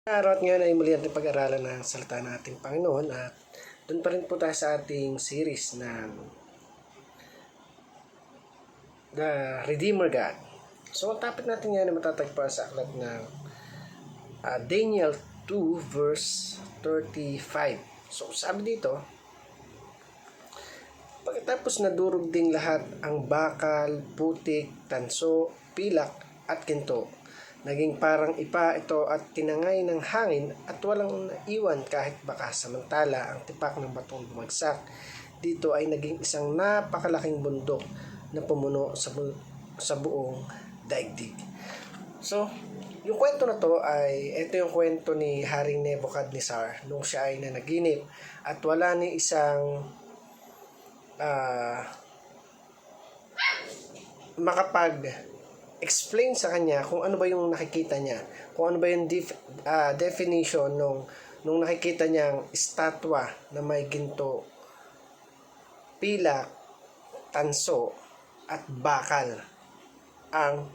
Araw at ngayon ay muli natin pag-aralan ng salita ng ating Panginoon at doon pa rin po tayo sa ating series ng The Redeemer God. So ang topic natin ngayon ay matatagpuan sa aklat ng Daniel 2 verse 35. So sabi dito, pagkatapos nadurog ding lahat ang bakal, putik, tanso, pilak at kinto, naging parang ipa ito at tinangay ng hangin at walang naiwan kahit baka, samantala ang tipak ng batong bumagsak dito ay naging isang napakalaking bundok na pumuno sa buong daigdig. So, yung kwento na to ito yung kwento ni Haring Nebuchadnezzar nung siya ay nanaginip at wala ni isang explain sa kanya kung ano ba yung nakikita niya, kung ano ba yung definition nung nakikita niyang estatwa na may ginto, pilak, tanso, at bakal ang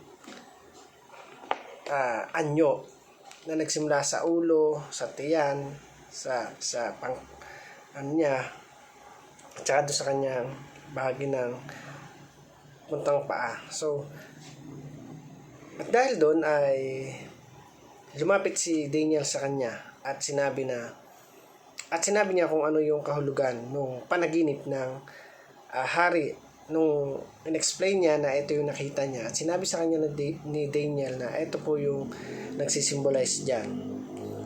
anyo na nagsimula sa ulo, sa tiyan, sa pang niya, at saka doon sa kanyang bahagi ng puntang paa. So, at dahil doon ay lumapit si Daniel sa kanya at sinabi niya kung ano yung kahulugan nung panaginip ng hari nung in-explain niya na ito yung nakita niya at sinabi sa kanya ni Daniel na ito po yung nagsisimbolize diyan.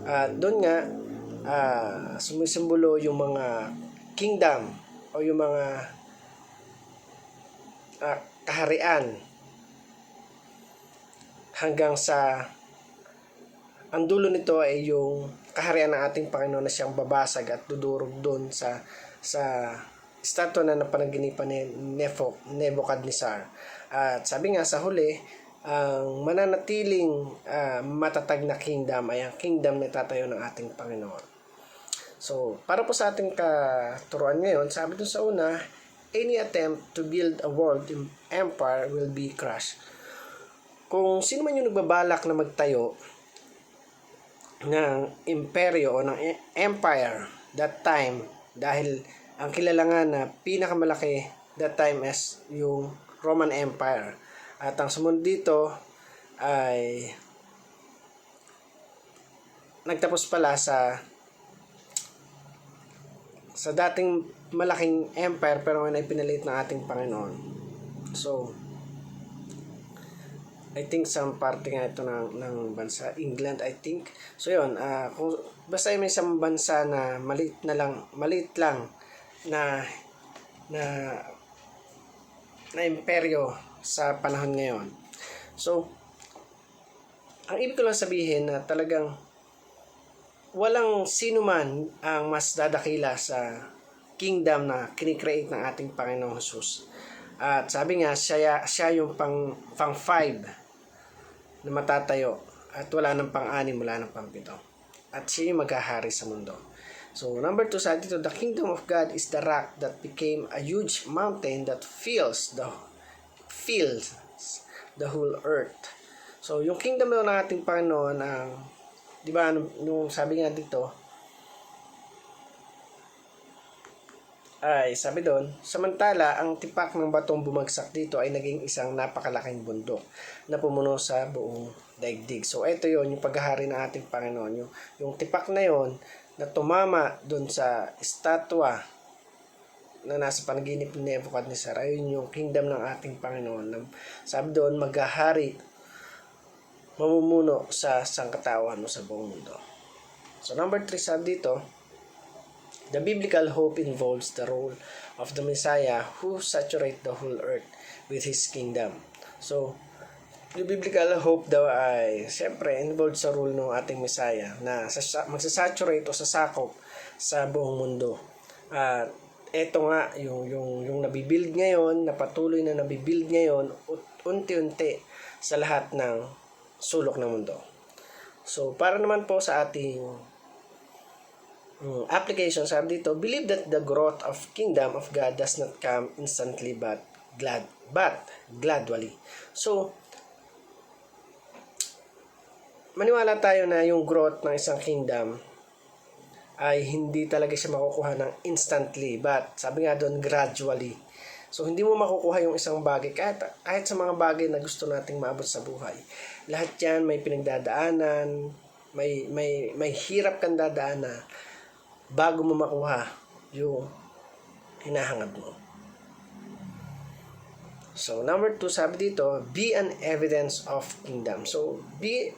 At doon nga sumisimbolo yung mga kingdom o yung mga kaharian hanggang sa ang dulo nito ay yung kaharian ng ating Panginoon na siyang babasag at dudurog doon sa estatwa na napanaginipan ni Nebuchadnezzar. At sabi nga sa huli, ang mananatiling matatag na kingdom ay ang kingdom na itatayo ng ating Panginoon. So, para po sa ating katuruan ngayon, sabi doon sa una, any attempt to build a world empire will be crushed. Kung sino man yung nagbabalak na magtayo ng imperyo o ng empire that time, dahil ang kilala nga na pinakamalaki that time is yung Roman Empire. At ang sumunod dito ay nagtapos pala sa dating malaking empire pero ngayon ay pinalit ng ating Panginoon. So, I think some parte nga ito ng bansa, England I think. So yun, kung basta may isang bansa na maliit lang na imperyo sa panahon ngayon. So, ang ibig ko lang sabihin na talagang walang sino man ang mas dadakila sa kingdom na kinikreate ng ating Panginoong Jesus. At sabi nga, siya yung pang 5 na matatayo at wala nang pang-6, wala nang pang-7. At siya yung maghahari sa mundo. So, number 2 sa dito, the kingdom of God is the rock that became a huge mountain that fills the whole earth. So, yung kingdom ng ating Panginoon, di ba, nung sabi nga dito, ay sabi doon, samantala ang tipak ng batong bumagsak dito ay naging isang napakalaking bundok na pumuno sa buong daigdig. So ito yon yung paghahari ng ating Panginoon, yung tipak na yon na tumama doon sa estatwa na nasa panaginip ni Nebuchadnezzar, ayun yung kingdom ng ating Panginoon na sabi doon maghahari, mamumuno sa sangkatawan mo sa buong mundo. So number 3 sabi dito, the biblical hope involves the role of the Messiah who saturate the whole earth with His kingdom. So, the biblical hope daw ay siyempre involved sa role ng ating Messiah na magsasaturate o sasakop sa buong mundo. At eto nga yung nabibuild ngayon, na patuloy na nabibuild ngayon unti-unti sa lahat ng sulok ng mundo. So, para naman po sa ating application, sabi dito, believe that the growth of kingdom of God does not come instantly but gradually. So, maniwala tayo na yung growth ng isang kingdom ay hindi talaga siya makukuha ng instantly, but sabi nga doon, gradually. So, hindi mo makukuha yung isang bagay kahit sa mga bagay na gusto nating maabot sa buhay. Lahat yan may pinagdadaanan, may hirap kang dadaanan bago mo makuha yung hinahangad mo. So, number 2, sabi dito, be an evidence of kingdom. So, we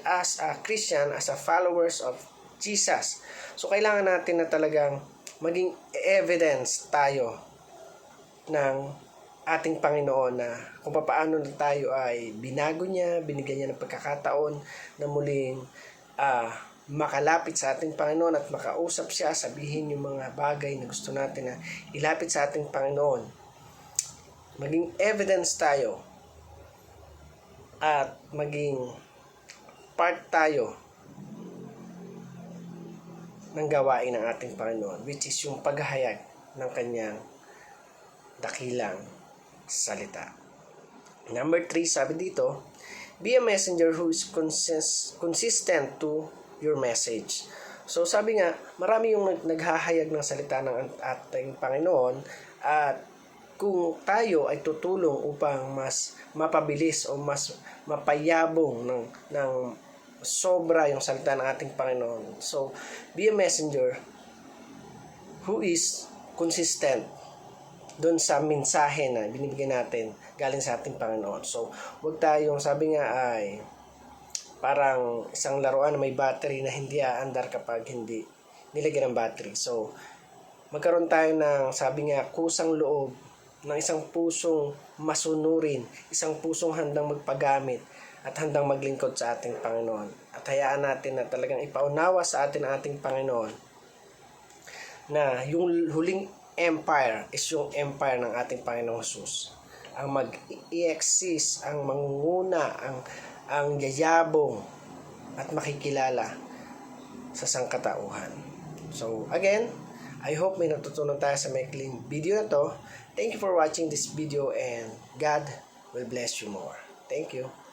as a Christian, as a followers of Jesus, so kailangan natin na talagang maging evidence tayo ng ating Panginoon na kung paano na tayo ay binago niya, binigyan niya ng pagkakataon na muling makalapit sa ating Panginoon at makausap siya, sabihin yung mga bagay na gusto natin na ilapit sa ating Panginoon. Maging evidence tayo at maging part tayo ng gawain ng ating Panginoon, which is yung paghahayag ng kanyang dakilang salita. Number 3, sabi dito, be a messenger who is consistent to your message. So sabi nga, marami yung naghahayag ng salita ng ating Panginoon, at kung tayo ay tutulong upang mas mapabilis o mas mapayabong ng sobra yung salita ng ating Panginoon. So, be a messenger who is consistent doon sa mensahe na binibigyan natin galing sa ating Panginoon. So, huwag tayong, sabi nga ay parang isang laruan na may battery na hindi aandar kapag hindi nilagyan ng battery. So, magkaroon tayo ng, sabi nga, kusang loob ng isang pusong masunurin, isang pusong handang magpagamit at handang maglingkod sa ating Panginoon. At hayaan natin na talagang ipaunawa sa atin ang ating Panginoon na yung huling empire is yung empire ng ating Panginoong Jesus. Ang mag-i-exist, ang mangunguna, ang yayabong at makikilala sa sangkatauhan. So, again, I hope may natutunan tayo sa maikling video na to. Thank you for watching this video and God will bless you more. Thank you.